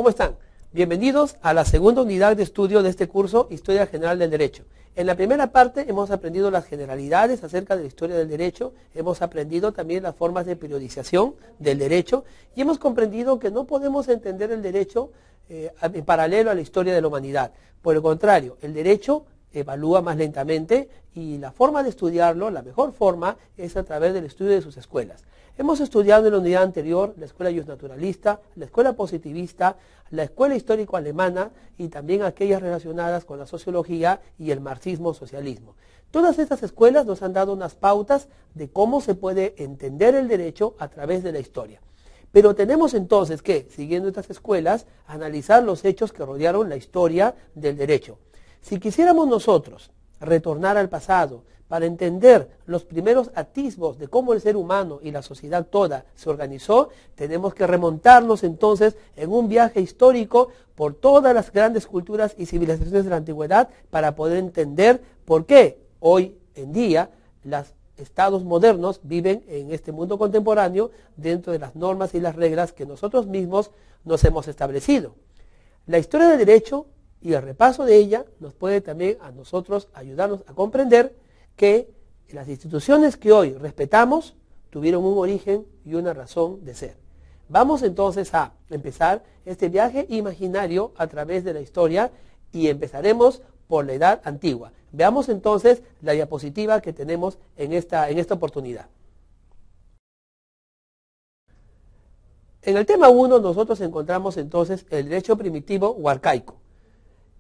¿Cómo están? Bienvenidos a la segunda unidad de estudio de este curso, Historia General del Derecho. En la primera parte hemos aprendido las generalidades acerca de la historia del derecho, hemos aprendido también las formas de periodización del derecho y hemos comprendido que no podemos entender el derecho en paralelo a la historia de la humanidad. Por el contrario, el derecho evalúa más lentamente y la forma de estudiarlo, la mejor forma, es a través del estudio de sus escuelas. Hemos estudiado en la unidad anterior la escuela justnaturalista, la escuela positivista, la escuela histórico-alemana y también aquellas relacionadas con la sociología y el marxismo-socialismo. Todas estas escuelas nos han dado unas pautas de cómo se puede entender el derecho a través de la historia. Pero tenemos entonces que, siguiendo estas escuelas, analizar los hechos que rodearon la historia del derecho. Si quisiéramos nosotros retornar al pasado para entender los primeros atisbos de cómo el ser humano y la sociedad toda se organizó, tenemos que remontarnos entonces en un viaje histórico por todas las grandes culturas y civilizaciones de la antigüedad para poder entender por qué hoy en día los estados modernos viven en este mundo contemporáneo dentro de las normas y las reglas que nosotros mismos nos hemos establecido. La historia del derecho y el repaso de ella nos puede también a nosotros ayudarnos a comprender que las instituciones que hoy respetamos tuvieron un origen y una razón de ser. Vamos entonces a empezar este viaje imaginario a través de la historia y empezaremos por la Edad Antigua. Veamos entonces la diapositiva que tenemos en esta oportunidad. En el tema 1 nosotros encontramos entonces el derecho primitivo o arcaico.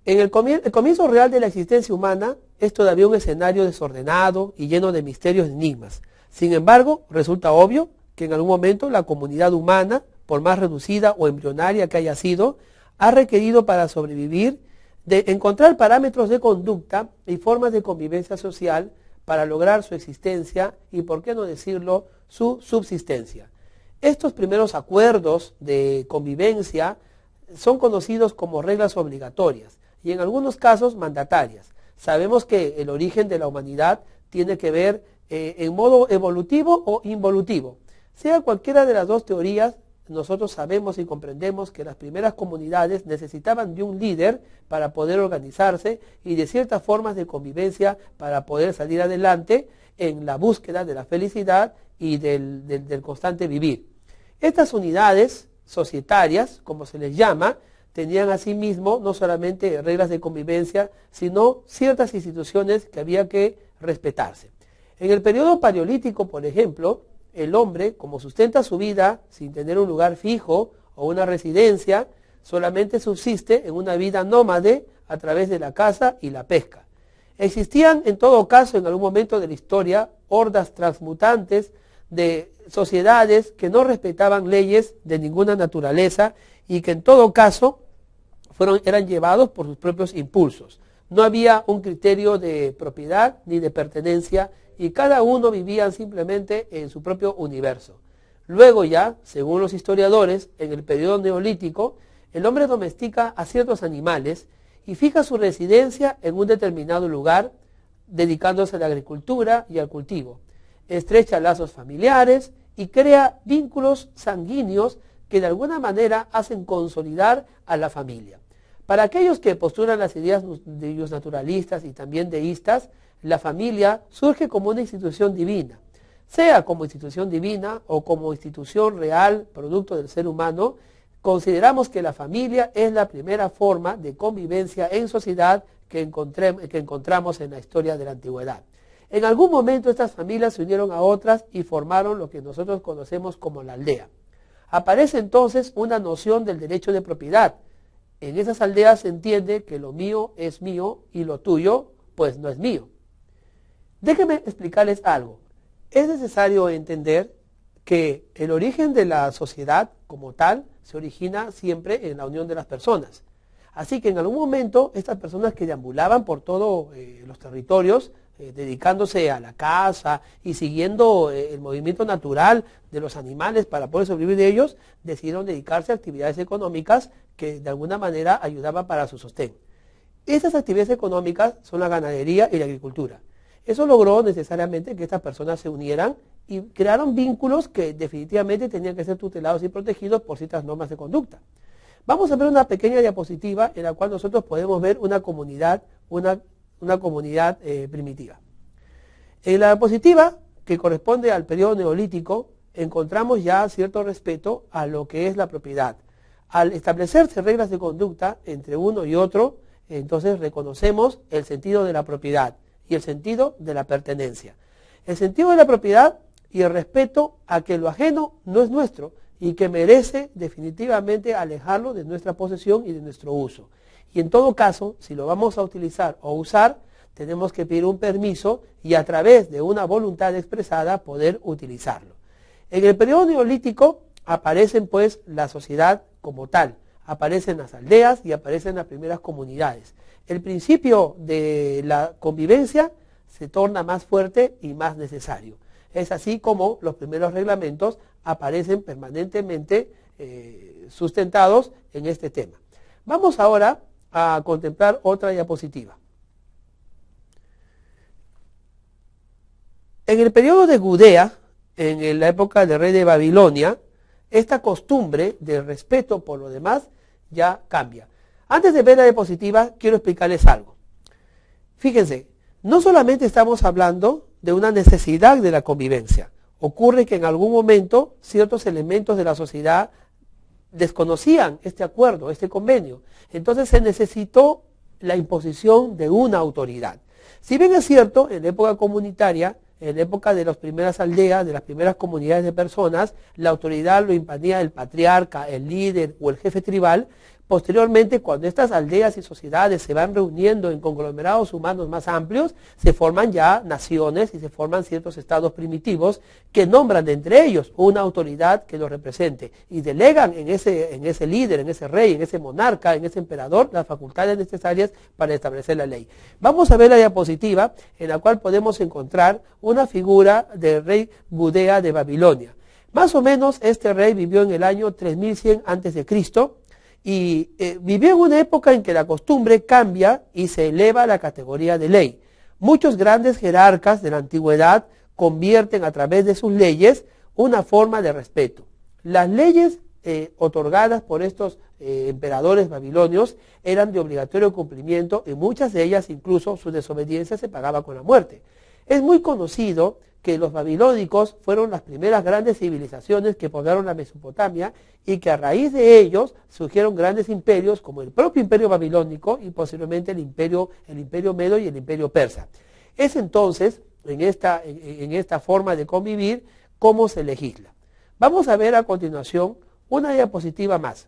El comienzo real de la existencia humana es todavía un escenario desordenado y lleno de misterios y enigmas. Sin embargo, resulta obvio que en algún momento la comunidad humana, por más reducida o embrionaria que haya sido, ha requerido para sobrevivir de encontrar parámetros de conducta y formas de convivencia social para lograr su existencia y, por qué no decirlo, su subsistencia. Estos primeros acuerdos de convivencia son conocidos como reglas obligatorias y en algunos casos mandatarias. Sabemos que el origen de la humanidad tiene que ver en modo evolutivo o involutivo. Sea cualquiera de las dos teorías, nosotros sabemos y comprendemos que las primeras comunidades necesitaban de un líder para poder organizarse y de ciertas formas de convivencia para poder salir adelante en la búsqueda de la felicidad y del constante vivir. Estas unidades societarias, como se les llama, tenían asimismo no solamente reglas de convivencia, sino ciertas instituciones que había que respetarse. En el periodo paleolítico, por ejemplo, el hombre, como sustenta su vida sin tener un lugar fijo o una residencia, solamente subsiste en una vida nómade a través de la caza y la pesca. Existían, en todo caso, en algún momento de la historia, hordas transmutantes de sociedades que no respetaban leyes de ninguna naturaleza y que en todo caso eran llevados por sus propios impulsos. No había un criterio de propiedad ni de pertenencia y cada uno vivía simplemente en su propio universo. Luego ya, según los historiadores, en el periodo neolítico, el hombre domestica a ciertos animales y fija su residencia en un determinado lugar, dedicándose a la agricultura y al cultivo. Estrecha lazos familiares y crea vínculos sanguíneos que de alguna manera hacen consolidar a la familia. Para aquellos que postulan las ideas de justnaturalistas y también deístas, la familia surge como una institución divina. Sea como institución divina o como institución real, producto del ser humano, consideramos que la familia es la primera forma de convivencia en sociedad que encontramos en la historia de la antigüedad. En algún momento estas familias se unieron a otras y formaron lo que nosotros conocemos como la aldea. Aparece entonces una noción del derecho de propiedad. En esas aldeas se entiende que lo mío es mío y lo tuyo pues no es mío. Déjenme explicarles algo. Es necesario entender que el origen de la sociedad como tal se origina siempre en la unión de las personas. Así que en algún momento estas personas que deambulaban por todos los territorios, dedicándose a la caza y siguiendo el movimiento natural de los animales para poder sobrevivir de ellos, decidieron dedicarse a actividades económicas que de alguna manera ayudaban para su sostén. Estas actividades económicas son la ganadería y la agricultura. Eso logró necesariamente que estas personas se unieran y crearon vínculos que definitivamente tenían que ser tutelados y protegidos por ciertas normas de conducta. Vamos a ver una pequeña diapositiva en la cual nosotros podemos ver una comunidad, primitiva. En la diapositiva, que corresponde al periodo neolítico, encontramos ya cierto respeto a lo que es la propiedad. Al establecerse reglas de conducta entre uno y otro, entonces reconocemos el sentido de la propiedad y el sentido de la pertenencia. El sentido de la propiedad y el respeto a que lo ajeno no es nuestro y que merece definitivamente alejarlo de nuestra posesión y de nuestro uso. Y en todo caso, si lo vamos a utilizar o usar, tenemos que pedir un permiso y a través de una voluntad expresada poder utilizarlo. En el periodo neolítico aparecen pues la sociedad como tal, aparecen las aldeas y aparecen las primeras comunidades. El principio de la convivencia se torna más fuerte y más necesario. Es así como los primeros reglamentos aparecen permanentemente sustentados en este tema. Vamos ahora a contemplar otra diapositiva. En el periodo de Gudea, en la época del rey de Babilonia, esta costumbre de respeto por lo demás ya cambia. Antes de ver la diapositiva, quiero explicarles algo. Fíjense, no solamente estamos hablando de una necesidad de la convivencia. Ocurre que en algún momento ciertos elementos de la sociedad desconocían este acuerdo, este convenio. Entonces se necesitó la imposición de una autoridad. Si bien es cierto, en la época comunitaria, en la época de las primeras aldeas, de las primeras comunidades de personas, la autoridad lo imponía el patriarca, el líder o el jefe tribal. Posteriormente, cuando estas aldeas y sociedades se van reuniendo en conglomerados humanos más amplios, se forman ya naciones y se forman ciertos estados primitivos que nombran de entre ellos una autoridad que los represente y delegan en ese líder, en ese rey, en ese monarca, en ese emperador, las facultades necesarias para establecer la ley. Vamos a ver la diapositiva en la cual podemos encontrar una figura del rey Gudea de Babilonia. Más o menos este rey vivió en el año 3100 a.C., y vivió en una época en que la costumbre cambia y se eleva a la categoría de ley. Muchos grandes jerarcas de la antigüedad convierten a través de sus leyes una forma de respeto. Las leyes otorgadas por estos emperadores babilonios eran de obligatorio cumplimiento y muchas de ellas incluso su desobediencia se pagaba con la muerte. Es muy conocido que los babilónicos fueron las primeras grandes civilizaciones que poblaron la Mesopotamia y que a raíz de ellos surgieron grandes imperios como el propio imperio babilónico y posiblemente el imperio medo y el imperio persa. Es entonces, en esta forma de convivir, cómo se legisla. Vamos a ver a continuación una diapositiva más.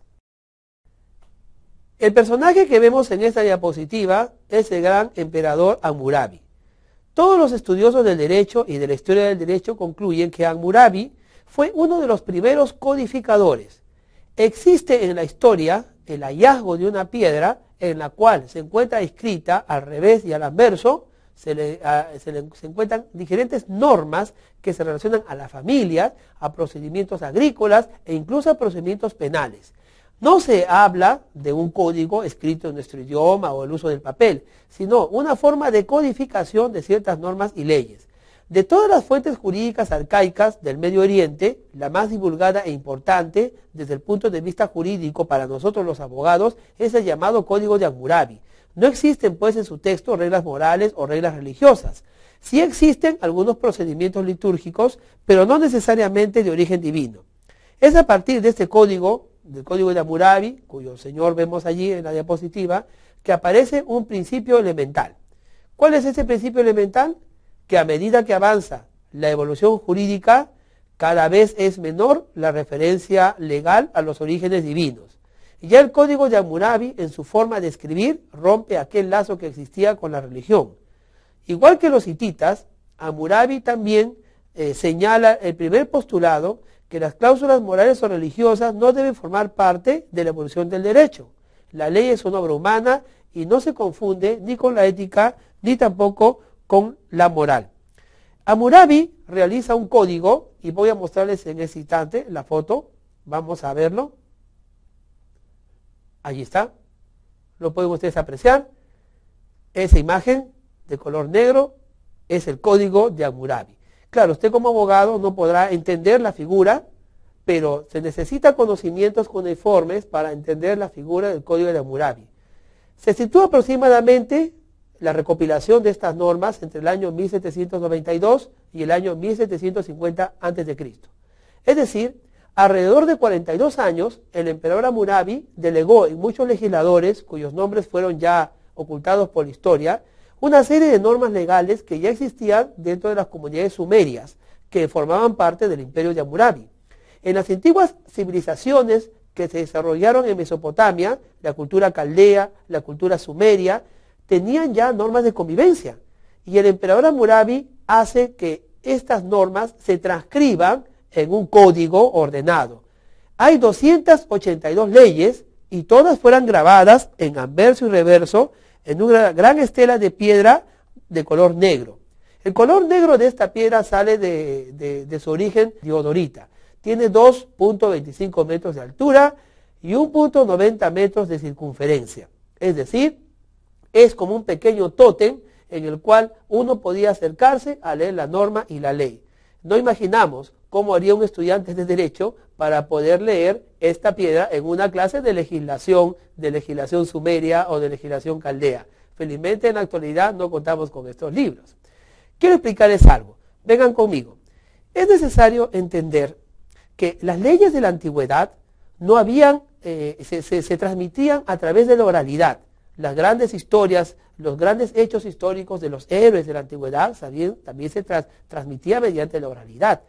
El personaje que vemos en esta diapositiva es el gran emperador Hammurabi. Todos los estudiosos del derecho y de la historia del derecho concluyen que Hammurabi fue uno de los primeros codificadores. Existe en la historia el hallazgo de una piedra en la cual se encuentra escrita al revés y al anverso, se encuentran diferentes normas que se relacionan a la familia, a procedimientos agrícolas e incluso a procedimientos penales. No se habla de un código escrito en nuestro idioma o el uso del papel, sino una forma de codificación de ciertas normas y leyes. De todas las fuentes jurídicas arcaicas del Medio Oriente, la más divulgada e importante desde el punto de vista jurídico para nosotros los abogados es el llamado Código de Hammurabi. No existen pues en su texto reglas morales o reglas religiosas. Sí existen algunos procedimientos litúrgicos, pero no necesariamente de origen divino. Es a partir de este código, del Código de Hammurabi, cuyo señor vemos allí en la diapositiva, que aparece un principio elemental. ¿Cuál es ese principio elemental? Que a medida que avanza la evolución jurídica, cada vez es menor la referencia legal a los orígenes divinos. Y ya el Código de Hammurabi, en su forma de escribir, rompe aquel lazo que existía con la religión. Igual que los hititas, Hammurabi también señala el primer postulado, que las cláusulas morales o religiosas no deben formar parte de la evolución del derecho. La ley es una obra humana y no se confunde ni con la ética ni tampoco con la moral. Hammurabi realiza un código y voy a mostrarles en ese instante la foto. Vamos a verlo. Allí está. Lo pueden ustedes apreciar. Esa imagen de color negro es el código de Hammurabi. Claro, usted como abogado no podrá entender la figura pero se necesita conocimientos cuneiformes para entender la figura del Código de Hammurabi. Se sitúa aproximadamente la recopilación de estas normas entre el año 1792 y el año 1750 a.C. Es decir, alrededor de 42 años, el emperador Hammurabi delegó en muchos legisladores, cuyos nombres fueron ya ocultados por la historia, una serie de normas legales que ya existían dentro de las comunidades sumerias, que formaban parte del imperio de Hammurabi. En las antiguas civilizaciones que se desarrollaron en Mesopotamia, la cultura caldea, la cultura sumeria, tenían ya normas de convivencia. Y el emperador Hammurabi hace que estas normas se transcriban en un código ordenado. Hay 282 leyes y todas fueron grabadas en anverso y reverso en una gran estela de piedra de color negro. El color negro de esta piedra sale de su origen diodorita. Tiene 2.25 metros de altura y 1.90 metros de circunferencia. Es decir, es como un pequeño tótem en el cual uno podía acercarse a leer la norma y la ley. No imaginamos cómo haría un estudiante de Derecho para poder leer esta piedra en una clase de legislación sumeria o de legislación caldea. Felizmente en la actualidad no contamos con estos libros. Quiero explicarles algo. Vengan conmigo. Es necesario entender que las leyes de la antigüedad no habían, se transmitían a través de la oralidad. Las grandes historias, los grandes hechos históricos de los héroes de la antigüedad también se transmitían mediante la oralidad.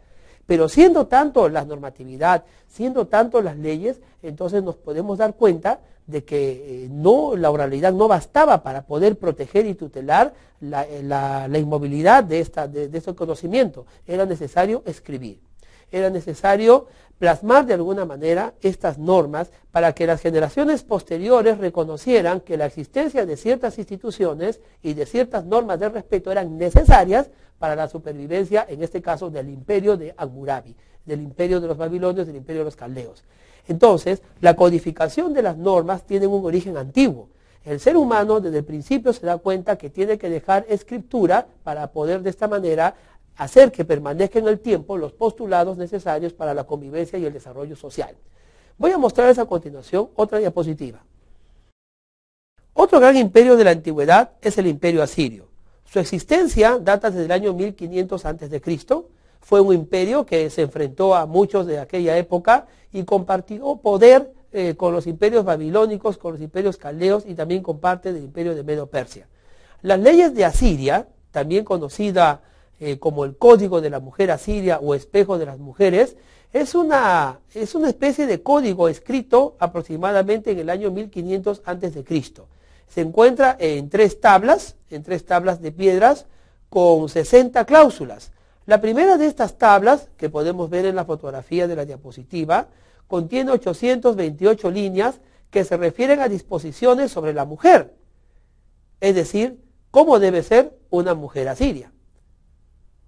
Pero siendo tanto la normatividad, siendo tanto las leyes, entonces nos podemos dar cuenta de que la oralidad no bastaba para poder proteger y tutelar la inmovilidad de este conocimiento. Era necesario escribir. Era necesario plasmar de alguna manera estas normas para que las generaciones posteriores reconocieran que la existencia de ciertas instituciones y de ciertas normas de respeto eran necesarias para la supervivencia, en este caso, del imperio de Hammurabi, del imperio de los babilonios, del imperio de los caldeos. Entonces, la codificación de las normas tiene un origen antiguo. El ser humano desde el principio se da cuenta que tiene que dejar escritura para poder de esta manera hacer que permanezca en el tiempo los postulados necesarios para la convivencia y el desarrollo social. Voy a mostrarles a continuación otra diapositiva. Otro gran imperio de la antigüedad es el imperio asirio. Su existencia data desde el año 1500 a.C. Fue un imperio que se enfrentó a muchos de aquella época y compartió poder con los imperios babilónicos, con los imperios caldeos y también con parte del imperio de Medo-Persia. Las leyes de Asiria, también conocida como el Código de la Mujer Asiria o Espejo de las Mujeres, es una especie de código escrito aproximadamente en el año 1500 a.C. Se encuentra en tres tablas de piedras con 60 cláusulas. La primera de estas tablas, que podemos ver en la fotografía de la diapositiva, contiene 828 líneas que se refieren a disposiciones sobre la mujer, es decir, cómo debe ser una mujer asiria.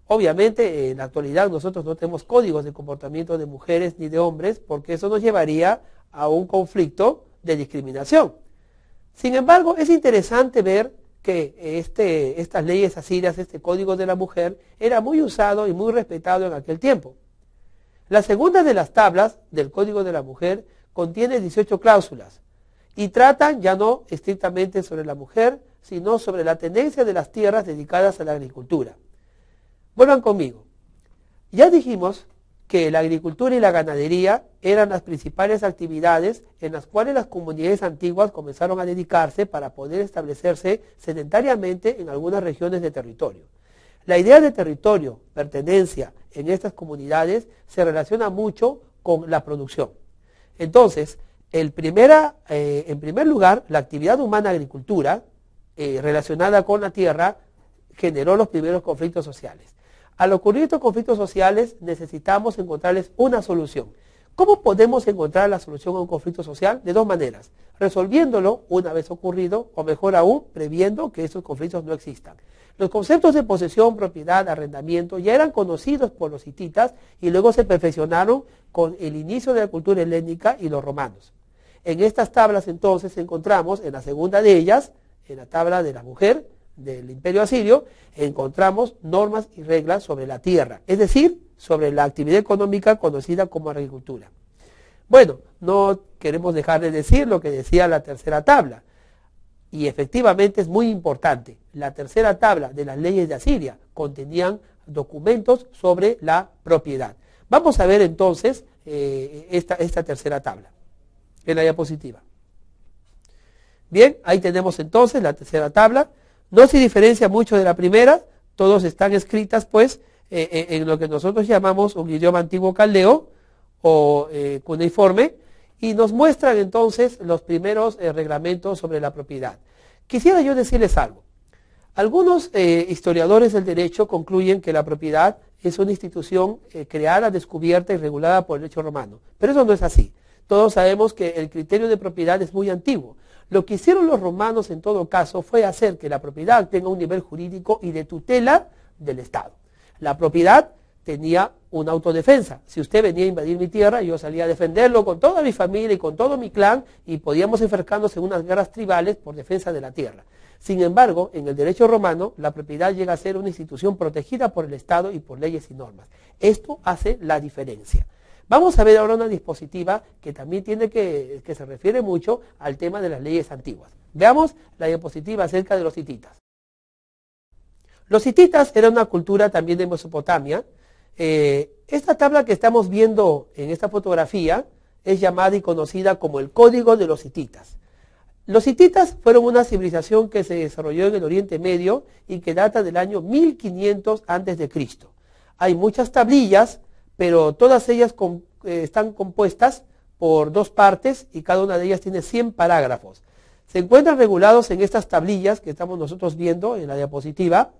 Obviamente, en la actualidad nosotros no tenemos códigos de comportamiento de mujeres ni de hombres, porque eso nos llevaría a un conflicto de discriminación. Sin embargo, es interesante ver que estas leyes asirias, este código de la mujer, era muy usado y muy respetado en aquel tiempo. La segunda de las tablas del código de la mujer contiene 18 cláusulas y tratan ya no estrictamente sobre la mujer, sino sobre la tenencia de las tierras dedicadas a la agricultura. Vuelvan conmigo. Ya dijimos que la agricultura y la ganadería eran las principales actividades en las cuales las comunidades antiguas comenzaron a dedicarse para poder establecerse sedentariamente en algunas regiones de territorio. La idea de territorio, pertenencia en estas comunidades se relaciona mucho con la producción. Entonces, en primer lugar, la actividad humana agricultura relacionada con la tierra generó los primeros conflictos sociales. Al ocurrir estos conflictos sociales necesitamos encontrarles una solución. ¿Cómo podemos encontrar la solución a un conflicto social? De dos maneras, resolviéndolo una vez ocurrido o mejor aún, previendo que estos conflictos no existan. Los conceptos de posesión, propiedad, arrendamiento ya eran conocidos por los hititas y luego se perfeccionaron con el inicio de la cultura helénica y los romanos. En estas tablas entonces encontramos, en la segunda de ellas, en la tabla de la mujer del imperio asirio, encontramos normas y reglas sobre la tierra, es decir, sobre la actividad económica conocida como agricultura. Bueno, no queremos dejar de decir lo que decía la tercera tabla, y efectivamente es muy importante. La tercera tabla de las leyes de Asiria contenían documentos sobre la propiedad. Vamos a ver entonces esta tercera tabla en la diapositiva. Bien, ahí tenemos entonces la tercera tabla. No se diferencia mucho de la primera, todos están escritas pues en lo que nosotros llamamos un idioma antiguo caldeo o cuneiforme, y nos muestran entonces los primeros reglamentos sobre la propiedad. Quisiera yo decirles algo. Algunos historiadores del derecho concluyen que la propiedad es una institución creada, descubierta y regulada por el derecho romano, pero eso no es así. Todos sabemos que el criterio de propiedad es muy antiguo. Lo que hicieron los romanos en todo caso fue hacer que la propiedad tenga un nivel jurídico y de tutela del Estado. La propiedad tenía una autodefensa. Si usted venía a invadir mi tierra, yo salía a defenderlo con toda mi familia y con todo mi clan, y podíamos enfrascarnos en unas guerras tribales por defensa de la tierra. Sin embargo, en el derecho romano, la propiedad llega a ser una institución protegida por el Estado y por leyes y normas. Esto hace la diferencia. Vamos a ver ahora una dispositiva que también que se refiere mucho al tema de las leyes antiguas. Veamos la diapositiva acerca de los hititas. Los hititas eran una cultura también de Mesopotamia. Esta tabla que estamos viendo en esta fotografía es llamada y conocida como el Código de los Hititas. Los hititas fueron una civilización que se desarrolló en el Oriente Medio y que data del año 1500 a.C. Hay muchas tablillas, pero todas ellas están compuestas por dos partes y cada una de ellas tiene 100 parágrafos. Se encuentran regulados en estas tablillas que estamos nosotros viendo en la diapositiva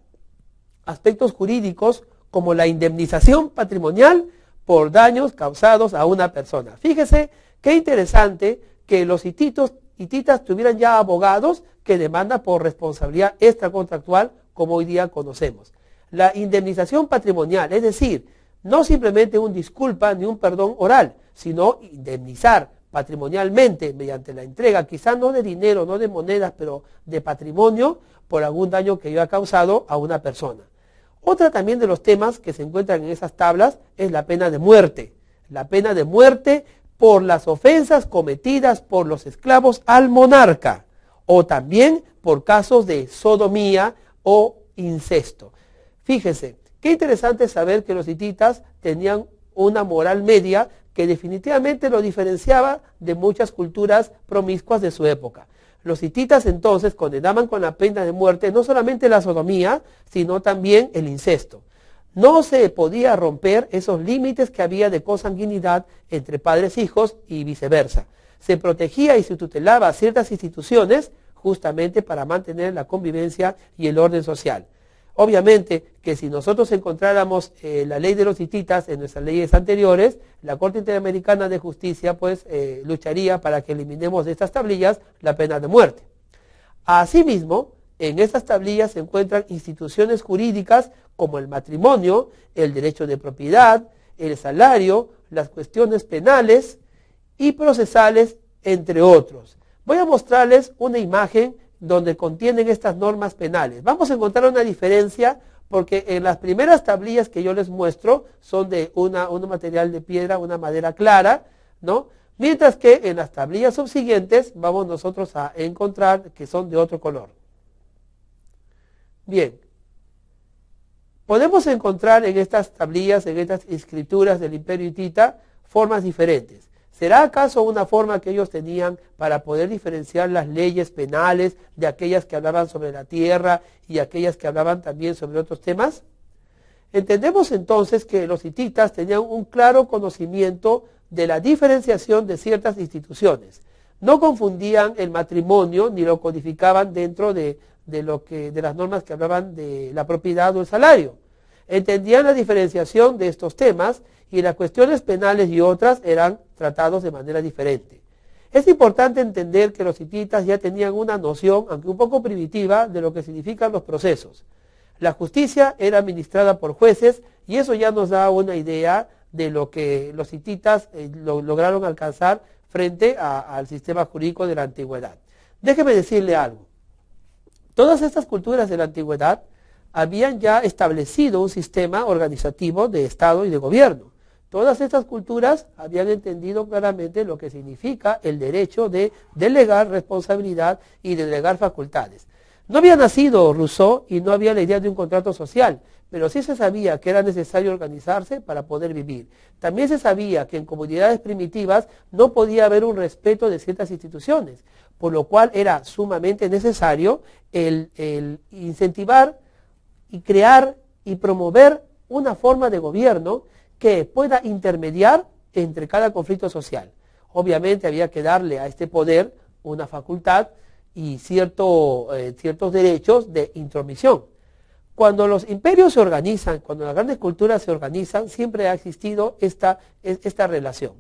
aspectos jurídicos como la indemnización patrimonial por daños causados a una persona. Fíjese qué interesante que los hititas tuvieran ya abogados que demandan por responsabilidad extracontractual como hoy día conocemos. La indemnización patrimonial, es decir, no simplemente un disculpa ni un perdón oral, sino indemnizar patrimonialmente mediante la entrega, quizás no de dinero, no de monedas, pero de patrimonio por algún daño que yo haya causado a una persona. Otra también de los temas que se encuentran en esas tablas es la pena de muerte. La pena de muerte por las ofensas cometidas por los esclavos al monarca, o también por casos de sodomía o incesto. Fíjese, qué interesante saber que los hititas tenían una moral media que definitivamente lo diferenciaba de muchas culturas promiscuas de su época. Los hititas entonces condenaban con la pena de muerte no solamente la sodomía, sino también el incesto. No se podía romper esos límites que había de consanguinidad entre padres e hijos y viceversa. Se protegía y se tutelaba ciertas instituciones justamente para mantener la convivencia y el orden social. Obviamente que si nosotros encontráramos la ley de los hititas en nuestras leyes anteriores, la Corte Interamericana de Justicia pues lucharía para que eliminemos de estas tablillas la pena de muerte. Asimismo, en estas tablillas se encuentran instituciones jurídicas como el matrimonio, el derecho de propiedad, el salario, las cuestiones penales y procesales, entre otros. Voy a mostrarles una imagen donde contienen estas normas penales. Vamos a encontrar una diferencia porque en las primeras tablillas que yo les muestro son de un material de piedra, una madera clara, ¿no? Mientras que en las tablillas subsiguientes vamos nosotros a encontrar que son de otro color. Bien, podemos encontrar en estas tablillas, en estas escrituras del Imperio Hitita, formas diferentes. ¿Será acaso una forma que ellos tenían para poder diferenciar las leyes penales de aquellas que hablaban sobre la tierra y aquellas que hablaban también sobre otros temas? Entendemos entonces que los hititas tenían un claro conocimiento de la diferenciación de ciertas instituciones. No confundían el matrimonio ni lo codificaban dentro de las normas que hablaban de la propiedad o el salario. Entendían la diferenciación de estos temas y las cuestiones penales y otras eran tratados de manera diferente. Es importante entender que los hititas ya tenían una noción, aunque un poco primitiva, de lo que significan los procesos. La justicia era administrada por jueces y eso ya nos da una idea de lo que los hititas lograron alcanzar frente al sistema jurídico de la antigüedad. Déjeme decirle algo. Todas estas culturas de la antigüedad habían ya establecido un sistema organizativo de Estado y de gobierno. Todas estas culturas habían entendido claramente lo que significa el derecho de delegar responsabilidad y delegar facultades. No había nacido Rousseau y no había la idea de un contrato social, pero sí se sabía que era necesario organizarse para poder vivir. También se sabía que en comunidades primitivas no podía haber un respeto de ciertas instituciones, por lo cual era sumamente necesario el incentivar y crear y promover una forma de gobierno que pueda intermediar entre cada conflicto social. Obviamente había que darle a este poder una facultad y ciertos derechos de intromisión. Cuando los imperios se organizan, cuando las grandes culturas se organizan, siempre ha existido esta relación.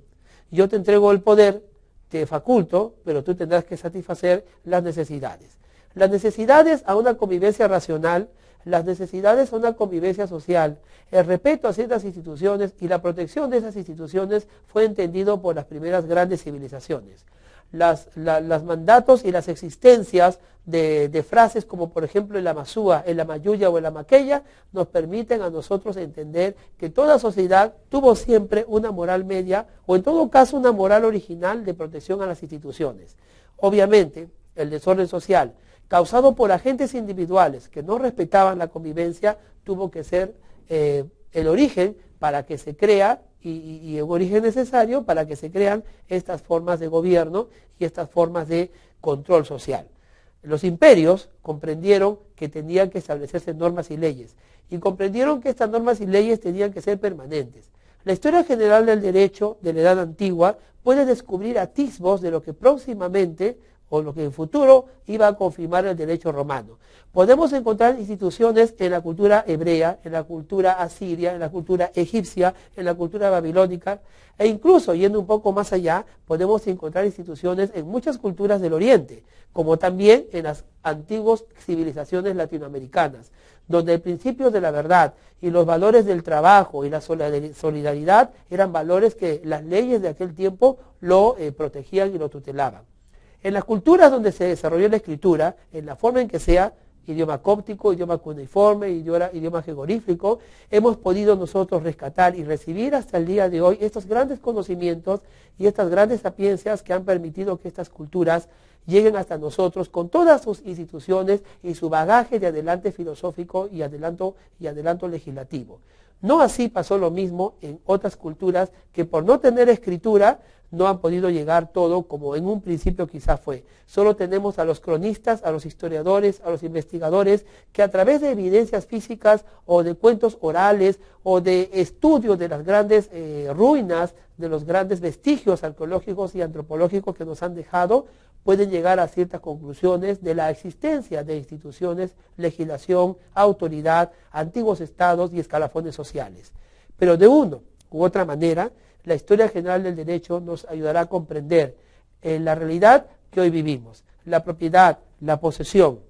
Yo te entrego el poder, te faculto, pero tú tendrás que satisfacer las necesidades. Las necesidades a una convivencia racional, las necesidades a una convivencia social, el respeto a ciertas instituciones y la protección de esas instituciones fue entendido por las primeras grandes civilizaciones. Los mandatos y las existencias de frases como por ejemplo el Amasúa, el Amayuya o el Amaqueya nos permiten a nosotros entender que toda sociedad tuvo siempre una moral media o en todo caso una moral original de protección a las instituciones. Obviamente el desorden social causado por agentes individuales que no respetaban la convivencia tuvo que ser el origen para que se crea y un origen necesario para que se crean estas formas de gobierno y estas formas de control social. Los imperios comprendieron que tenían que establecerse normas y leyes y comprendieron que estas normas y leyes tenían que ser permanentes. La historia general del derecho de la Edad Antigua puede descubrir atisbos de lo que próximamente o lo que en futuro iba a confirmar el derecho romano. Podemos encontrar instituciones en la cultura hebrea, en la cultura asiria, en la cultura egipcia, en la cultura babilónica, e incluso, yendo un poco más allá, podemos encontrar instituciones en muchas culturas del Oriente, como también en las antiguas civilizaciones latinoamericanas, donde el principio de la verdad y los valores del trabajo y la solidaridad eran valores que las leyes de aquel tiempo lo protegían y lo tutelaban. En las culturas donde se desarrolló la escritura, en la forma en que sea, idioma cóptico, idioma cuneiforme, idioma jeroglífico, hemos podido nosotros rescatar y recibir hasta el día de hoy estos grandes conocimientos y estas grandes sapiencias que han permitido que estas culturas lleguen hasta nosotros con todas sus instituciones y su bagaje de adelante filosófico y adelanto legislativo. No así pasó lo mismo en otras culturas que por no tener escritura no han podido llegar todo como en un principio quizás fue. Solo tenemos a los cronistas, a los historiadores, a los investigadores que a través de evidencias físicas o de cuentos orales o de estudios de las grandes ruinas, de los grandes vestigios arqueológicos y antropológicos que nos han dejado, pueden llegar a ciertas conclusiones de la existencia de instituciones, legislación, autoridad, antiguos estados y escalafones sociales. Pero de una u otra manera, la historia general del derecho nos ayudará a comprender la realidad que hoy vivimos. La propiedad, la posesión,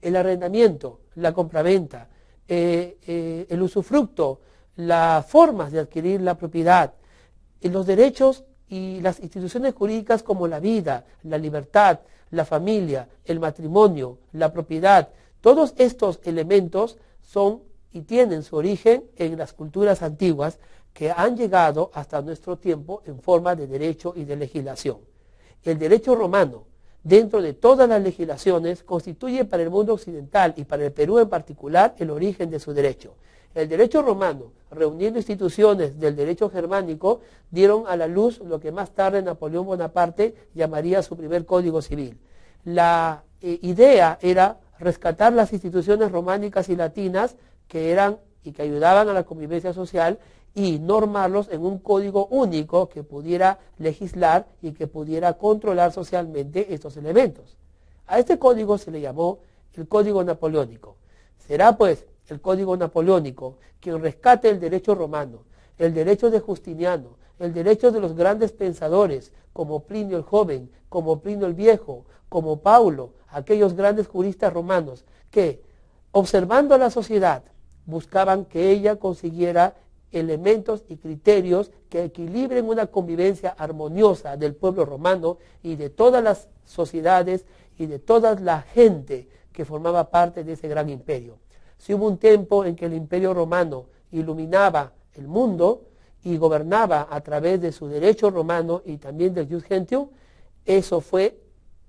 el arrendamiento, la compraventa, el usufructo, las formas de adquirir la propiedad, los derechos y las instituciones jurídicas como la vida, la libertad, la familia, el matrimonio, la propiedad. Todos estos elementos son y tienen su origen en las culturas antiguas que han llegado hasta nuestro tiempo en forma de derecho y de legislación. El derecho romano, dentro de todas las legislaciones, constituye para el mundo occidental y para el Perú en particular el origen de su derecho. El derecho romano, reuniendo instituciones del derecho germánico, dieron a la luz lo que más tarde Napoleón Bonaparte llamaría su primer código civil. La idea era rescatar las instituciones románicas y latinas que eran y que ayudaban a la convivencia social y normarlos en un código único que pudiera legislar y que pudiera controlar socialmente estos elementos. A este código se le llamó el Código Napoleónico. Será pues el Código Napoleónico quien rescate el derecho romano, el derecho de Justiniano, el derecho de los grandes pensadores como Plinio el Joven, como Plinio el Viejo, como Paulo, aquellos grandes juristas romanos que, observando a la sociedad, buscaban que ella consiguiera elementos y criterios que equilibren una convivencia armoniosa del pueblo romano y de todas las sociedades y de toda la gente que formaba parte de ese gran imperio. Si hubo un tiempo en que el Imperio Romano iluminaba el mundo y gobernaba a través de su derecho romano y también del Jus Gentium, eso fue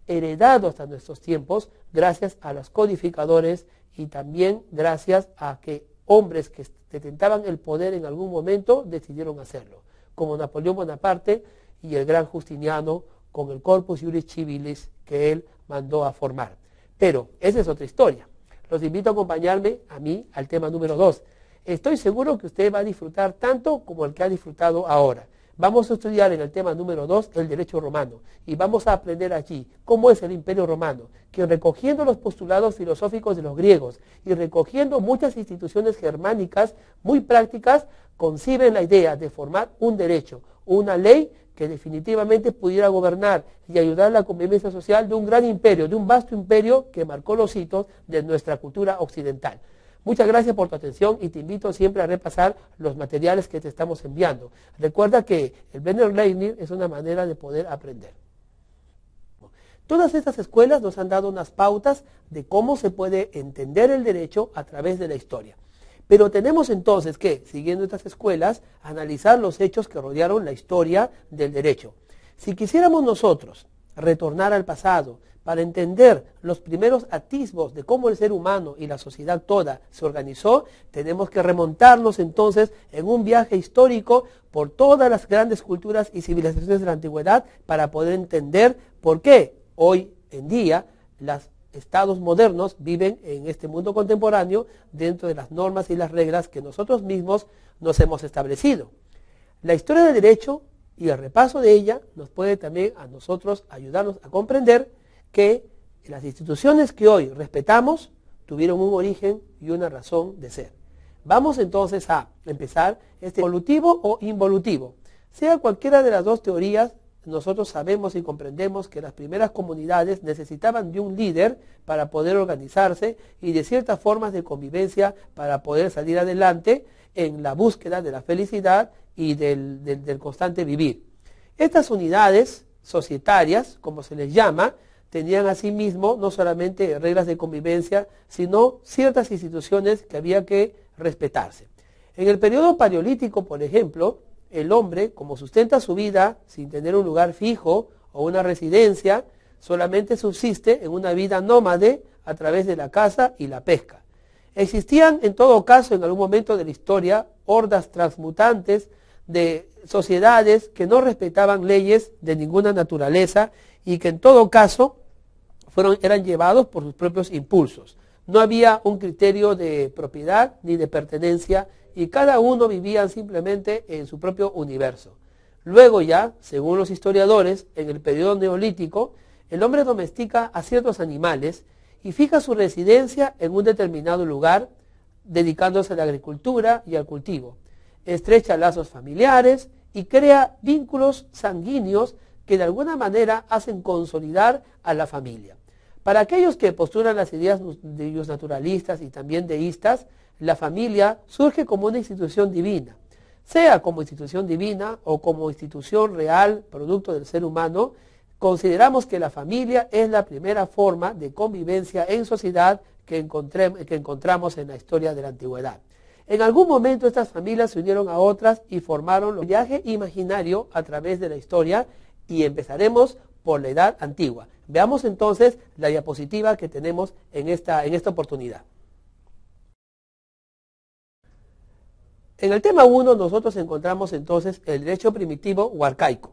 heredado hasta nuestros tiempos gracias a los codificadores y también gracias a que hombres que detentaban el poder en algún momento decidieron hacerlo, como Napoleón Bonaparte y el gran Justiniano con el Corpus Juris Civilis que él mandó a formar. Pero esa es otra historia. Los invito a acompañarme a mí al tema número 2. Estoy seguro que usted va a disfrutar tanto como el que ha disfrutado ahora. Vamos a estudiar en el tema número 2 el derecho romano y vamos a aprender allí cómo es el Imperio Romano, que recogiendo los postulados filosóficos de los griegos y recogiendo muchas instituciones germánicas muy prácticas, conciben la idea de formar un derecho, una ley que definitivamente pudiera gobernar y ayudar a la convivencia social de un gran imperio, de un vasto imperio que marcó los hitos de nuestra cultura occidental. Muchas gracias por tu atención y te invito siempre a repasar los materiales que te estamos enviando. Recuerda que el Blended Learning es una manera de poder aprender. Todas estas escuelas nos han dado unas pautas de cómo se puede entender el derecho a través de la historia. Pero tenemos entonces que, siguiendo estas escuelas, analizar los hechos que rodearon la historia del derecho. Si quisiéramos nosotros retornar al pasado para entender los primeros atisbos de cómo el ser humano y la sociedad toda se organizó, tenemos que remontarnos entonces en un viaje histórico por todas las grandes culturas y civilizaciones de la antigüedad para poder entender por qué hoy en día los estados modernos viven en este mundo contemporáneo dentro de las normas y las reglas que nosotros mismos nos hemos establecido. La historia del derecho y el repaso de ella nos puede también a nosotros ayudarnos a comprender que las instituciones que hoy respetamos tuvieron un origen y una razón de ser. Vamos entonces a empezar este evolutivo o involutivo. Sea cualquiera de las dos teorías, nosotros sabemos y comprendemos que las primeras comunidades necesitaban de un líder para poder organizarse y de ciertas formas de convivencia para poder salir adelante en la búsqueda de la felicidad y del constante vivir. Estas unidades societarias, como se les llama, tenían asimismo no solamente reglas de convivencia, sino ciertas instituciones que había que respetarse. En el periodo paleolítico, por ejemplo, el hombre, como sustenta su vida sin tener un lugar fijo o una residencia, solamente subsiste en una vida nómade a través de la caza y la pesca. Existían, en todo caso, en algún momento de la historia, hordas transmutantes de sociedades que no respetaban leyes de ninguna naturaleza y que en todo caso eran llevados por sus propios impulsos. No había un criterio de propiedad ni de pertenencia y cada uno vivía simplemente en su propio universo. Luego ya, según los historiadores, en el periodo neolítico, el hombre domestica a ciertos animales y fija su residencia en un determinado lugar, dedicándose a la agricultura y al cultivo. Estrecha lazos familiares y crea vínculos sanguíneos que de alguna manera hacen consolidar a la familia. Para aquellos que postulan las ideas de los naturalistas y también deístas, la familia surge como una institución divina. Sea como institución divina o como institución real, producto del ser humano, consideramos que la familia es la primera forma de convivencia en sociedad que encontramos en la historia de la antigüedad. En algún momento estas familias se unieron a otras y formaron el viaje imaginario a través de la historia y empezaremos por la edad antigua. Veamos entonces la diapositiva que tenemos en esta oportunidad. En el tema 1 nosotros encontramos entonces el derecho primitivo o arcaico.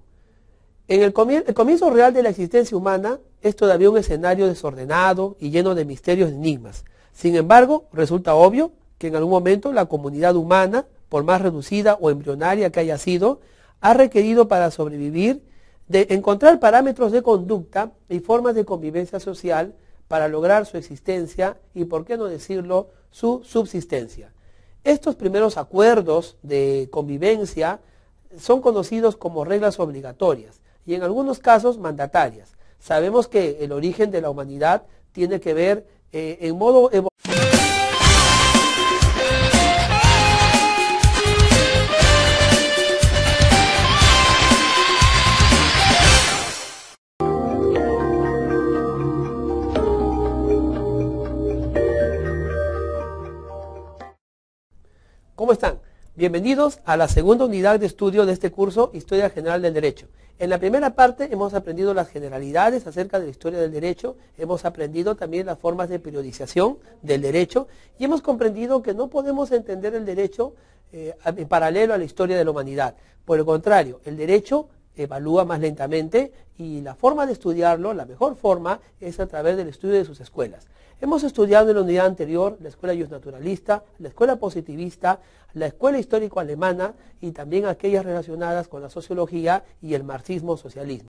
En el comienzo real de la existencia humana es todavía un escenario desordenado y lleno de misterios y enigmas. Sin embargo, resulta obvio que en algún momento la comunidad humana, por más reducida o embrionaria que haya sido, ha requerido para sobrevivir de encontrar parámetros de conducta y formas de convivencia social para lograr su existencia y, por qué no decirlo, su subsistencia. Estos primeros acuerdos de convivencia son conocidos como reglas obligatorias y en algunos casos mandatarias. Sabemos que el origen de la humanidad tiene que ver en modo ¿cómo están? Bienvenidos a la segunda unidad de estudio de este curso, Historia General del Derecho. En la primera parte hemos aprendido las generalidades acerca de la historia del derecho, hemos aprendido también las formas de periodización del derecho y hemos comprendido que no podemos entender el derecho en paralelo a la historia de la humanidad. Por el contrario, el derecho evalúa más lentamente y la forma de estudiarlo, la mejor forma, es a través del estudio de sus escuelas. Hemos estudiado en la unidad anterior la escuela justnaturalista, la escuela positivista, la escuela histórico-alemana y también aquellas relacionadas con la sociología y el marxismo-socialismo.